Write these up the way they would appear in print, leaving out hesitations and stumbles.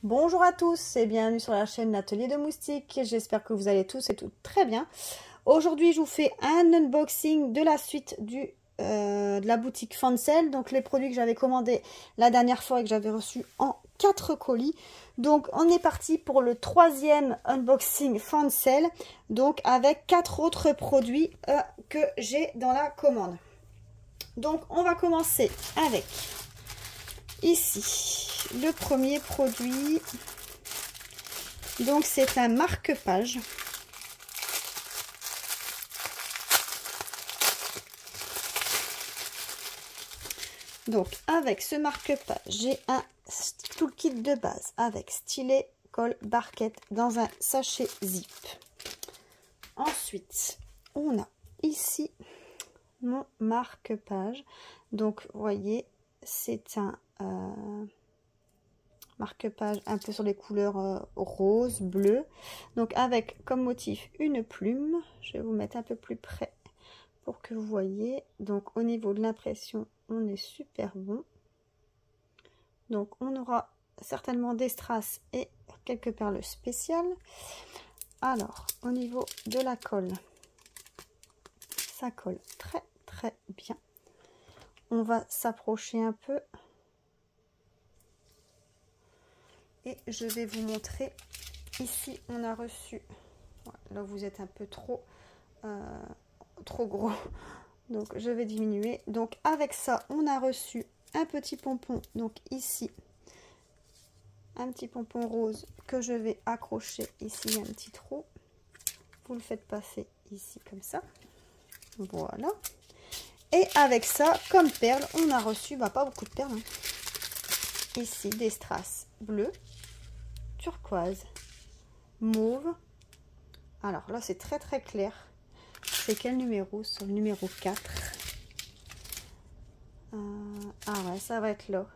Bonjour à tous et bienvenue sur la chaîne L'Atelier de Moustique. J'espère que vous allez tous et toutes très bien. Aujourd'hui, je vous fais un unboxing de la suite de la boutique Fancel. Donc, les produits que j'avais commandés la dernière fois et que j'avais reçus en 4 colis. Donc, on est parti pour le 3e unboxing Fancel. Donc, avec 4 autres produits que j'ai dans la commande. Donc, on va commencer avec... Ici, le premier produit, donc c'est un marque-page. Donc avec ce marque-page, j'ai un toolkit de base avec stylet, colle, barquette dans un sachet zip. Ensuite, on a ici mon marque-page. Donc, vous voyez, c'est un marque-page un peu sur les couleurs rose, bleu. Donc avec comme motif une plume. Je vais vous mettre un peu plus près pour que vous voyez. Donc au niveau de l'impression, on est super bon. Donc on aura certainement des strass et quelques perles spéciales. Alors au niveau de la colle, ça colle très bien. On va s'approcher un peu. Et je vais vous montrer, ici on a reçu, là vous êtes un peu trop gros, donc je vais diminuer. Donc avec ça on a reçu un petit pompon, donc ici un petit pompon rose que je vais accrocher. Ici il y a un petit trou, vous le faites passer ici comme ça, voilà. Et avec ça comme perle on a reçu, pas beaucoup de perles, hein. Ici des strass bleus, turquoise, mauve. Alors là c'est très clair. C'est quel numéro? Sur le numéro 4. Ah ouais, ça va être là.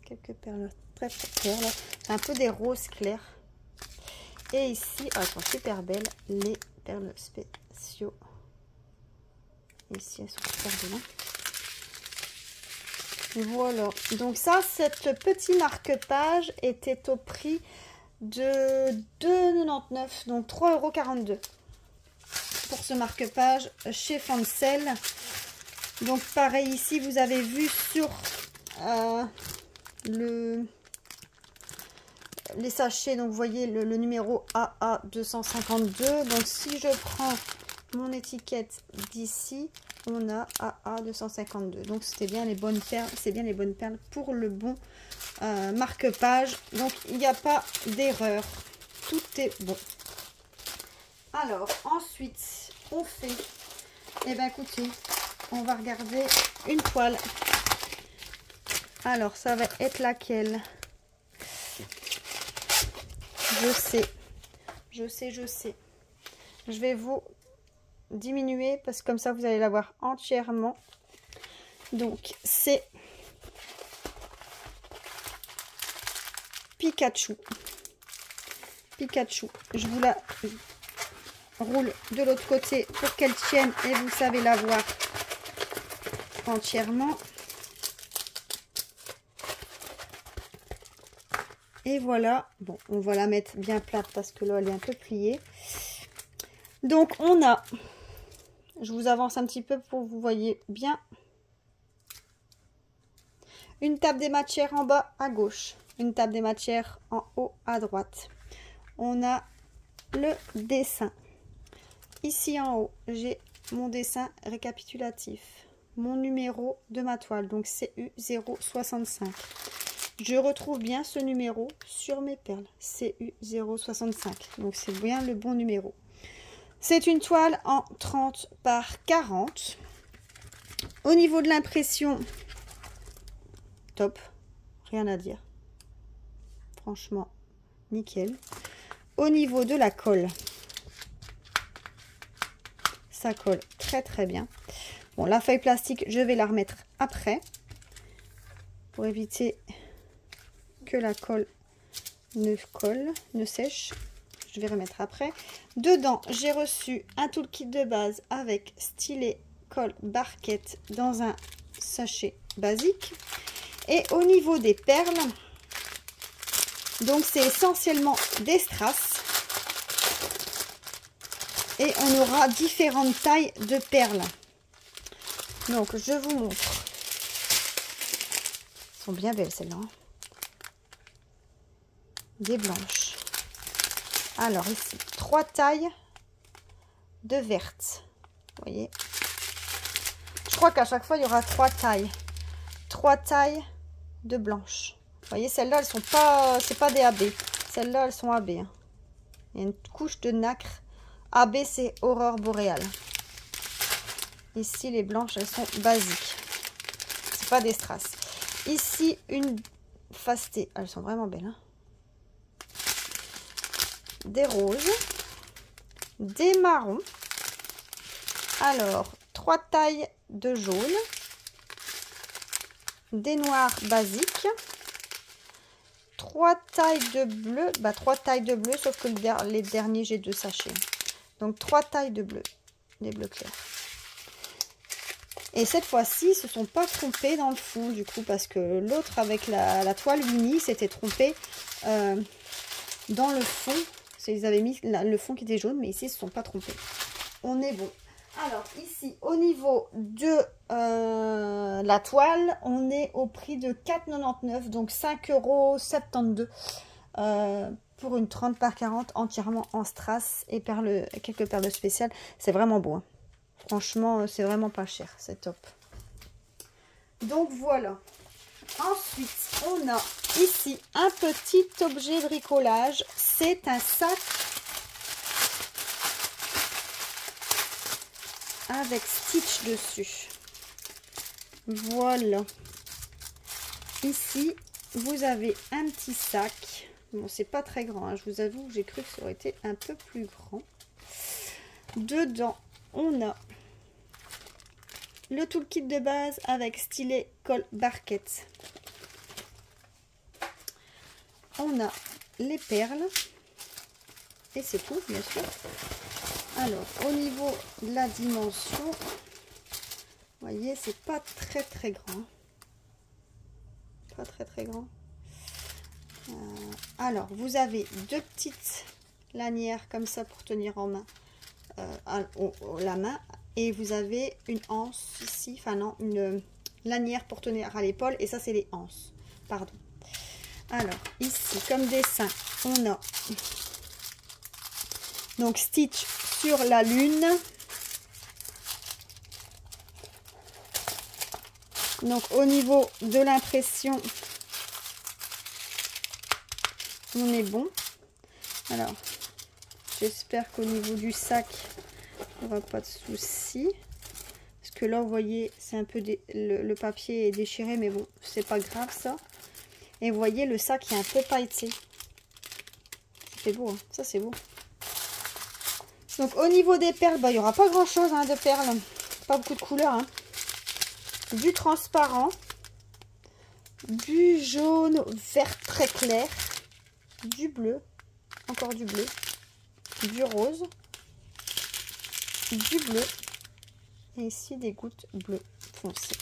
Quelques perles très claires là. C'est un peu des roses clairs. Et ici, elles sont super belles, les perles spéciaux. Ici elles sont super belles. Voilà, donc ça, cette petit marque-page était au prix de 2,99 €, donc 3,42 € pour ce marque-page chez Fancel. Donc pareil ici, vous avez vu sur les sachets, donc vous voyez le numéro AA252. Donc si je prends mon étiquette d'ici, on a AA252. Donc c'était bien les bonnes perles, c'est bien les bonnes perles pour le bon marque-page. Donc il n'y a pas d'erreur, tout est bon. Alors ensuite on fait, écoutez, on va regarder une toile. Alors ça va être laquelle? Je sais. Je vais vous diminuer parce que comme ça vous allez la voir entièrement. Donc c'est Pikachu. Je vous la roule de l'autre côté pour qu'elle tienne et vous savez la voir entièrement. Et voilà, bon, on va la mettre bien plate parce que là elle est un peu pliée. Donc on a, je vous avance un petit peu pour que vous voyez bien, une table des matières en bas à gauche, une table des matières en haut à droite. On a le dessin. Ici en haut, j'ai mon dessin récapitulatif, mon numéro de ma toile, donc CU065. Je retrouve bien ce numéro sur mes perles, CU065. Donc c'est bien le bon numéro. C'est une toile en 30 par 40. Au niveau de l'impression, top, rien à dire. Franchement, nickel. Au niveau de la colle, ça colle très bien. Bon, la feuille plastique, je vais la remettre après pour éviter que la colle ne sèche. Je vais remettre après. Dedans, j'ai reçu un toolkit de base avec stylet, colle, barquette dans un sachet basique. Et au niveau des perles, Donc c'est essentiellement des strass. Et on aura différentes tailles de perles. Donc je vous montre. Elles sont bien belles celles-là. Hein. Des blanches. Alors ici, 3 tailles de vertes. Vous voyez. Je crois qu'à chaque fois, il y aura 3 tailles. 3 tailles de blanches. Vous voyez, celles-là, elles sont pas... C'est pas des AB. Celles-là, elles sont AB. Hein. Il y a une couche de nacre. AB, c'est aurore boréale. Ici, les blanches, elles sont basiques. C'est pas des strass. Ici, une fastée. Elles sont vraiment belles. Hein. Des roses. Des marrons. Alors, 3 tailles de jaune. Des noirs basiques. 3 tailles de bleu. 3 tailles de bleu, sauf que les derniers, j'ai 2 sachets. Donc 3 tailles de bleu. Des bleus clairs. Et cette fois-ci, ils ne se sont pas trompés dans le fond, du coup, parce que l'autre, avec la toile Winnie, s'était trompé dans le fond. Ils avaient mis le fond qui était jaune, mais ici, ils ne se sont pas trompés. On est bon. Alors, ici, au niveau de la toile, on est au prix de 4,99 €, donc 5,72 € pour une 30 par 40 entièrement en strass et quelques perles spéciales. C'est vraiment beau. Hein. Franchement, c'est vraiment pas cher. C'est top. Donc, voilà. Ensuite, on a ici un petit objet bricolage. C'est un sac avec Stitch dessus. Voilà. Ici, vous avez un petit sac. Bon, c'est pas très grand. Hein. Je vous avoue que j'ai cru que ça aurait été un peu plus grand. Dedans, on a le toolkit de base avec stylet, colle, barquette. On a les perles. Et c'est tout, bien sûr. Alors, au niveau de la dimension, vous voyez, c'est pas très grand. Pas très grand. Alors, vous avez 2 petites lanières comme ça pour tenir en main la main. Et vous avez une anse ici, enfin non, une lanière pour tenir à l'épaule. Et ça, c'est les anses. Pardon. Alors, ici, comme dessin, on a donc Stitch sur la lune. Donc, au niveau de l'impression, on est bon. Alors, j'espère qu'au niveau du sac, il n'y aura pas de souci. Parce que là, vous voyez, c'est un peu le papier est déchiré, mais bon, c'est pas grave ça. Et vous voyez, le sac est un peu pailleté. C'est beau, hein. Ça c'est beau. Donc, au niveau des perles, il n'y aura pas grand chose hein, de perles. Pas beaucoup de couleurs. Hein. Du transparent. Du jaune vert très clair. Du bleu. Encore du bleu. Du rose. Du bleu. Et ici, des gouttes bleues foncées.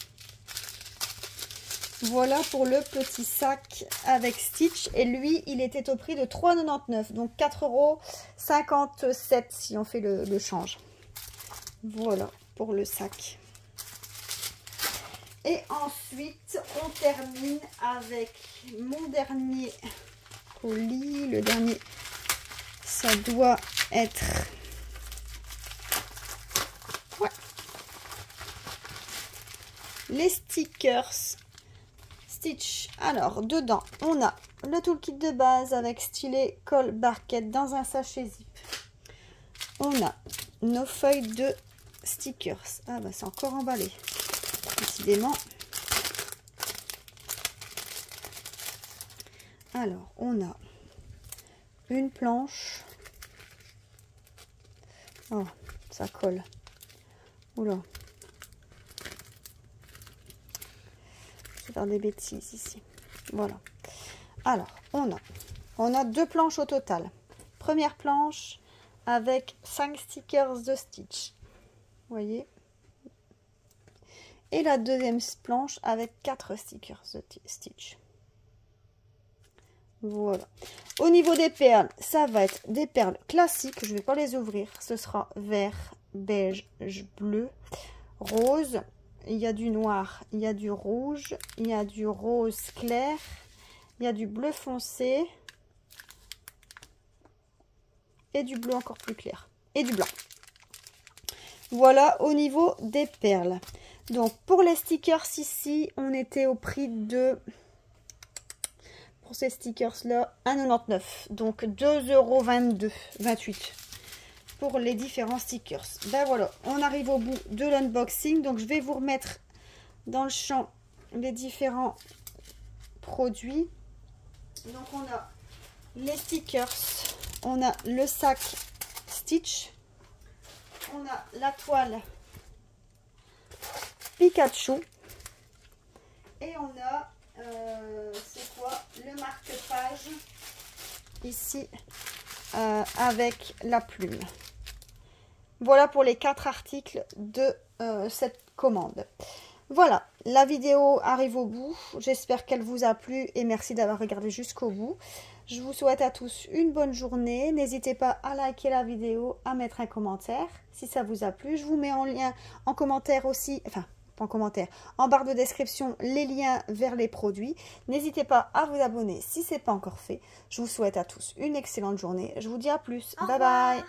Voilà pour le petit sac avec Stitch. Et lui, il était au prix de 3,99 €. Donc 4,57 € si on fait le change. Voilà pour le sac. Et ensuite, on termine avec mon dernier colis. Le dernier, ça doit être... Ouais. Les stickers Stitch. Alors, dedans, on a le toolkit de base avec stylet, colle, barquette dans un sachet zip. On a nos feuilles de stickers. Ah bah c'est encore emballé. Décidément. Alors, on a une planche. Oh, ça colle. Oula. Je vais faire des bêtises ici. Voilà. Alors, on a 2 planches au total. Première planche avec 5 stickers de Stitch. Vous voyez. Et la deuxième planche avec 4 stickers de Stitch. Voilà. Au niveau des perles, ça va être des perles classiques. Je ne vais pas les ouvrir. Ce sera vert, beige, bleu, rose. Il y a du noir, il y a du rouge, il y a du rose clair, il y a du bleu foncé et du bleu encore plus clair et du blanc. Voilà au niveau des perles. Donc pour les stickers ici, on était au prix de, pour ces stickers là, 1,99 €. Donc 2,28 € pour les différents stickers. Ben voilà, on arrive au bout de l'unboxing. Donc je vais vous remettre dans le champ les différents produits. Donc on a les stickers, on a le sac Stitch, on a la toile Pikachu et on a c'est quoi, le marque-page ici avec la plume. Voilà pour les 4 articles de cette commande. Voilà, la vidéo arrive au bout. J'espère qu'elle vous a plu et merci d'avoir regardé jusqu'au bout. Je vous souhaite à tous une bonne journée. N'hésitez pas à liker la vidéo, à mettre un commentaire si ça vous a plu. Je vous mets en lien en commentaire aussi, enfin pas en commentaire, en barre de description les liens vers les produits. N'hésitez pas à vous abonner si ce n'est pas encore fait. Je vous souhaite à tous une excellente journée. Je vous dis à plus. Bye bye.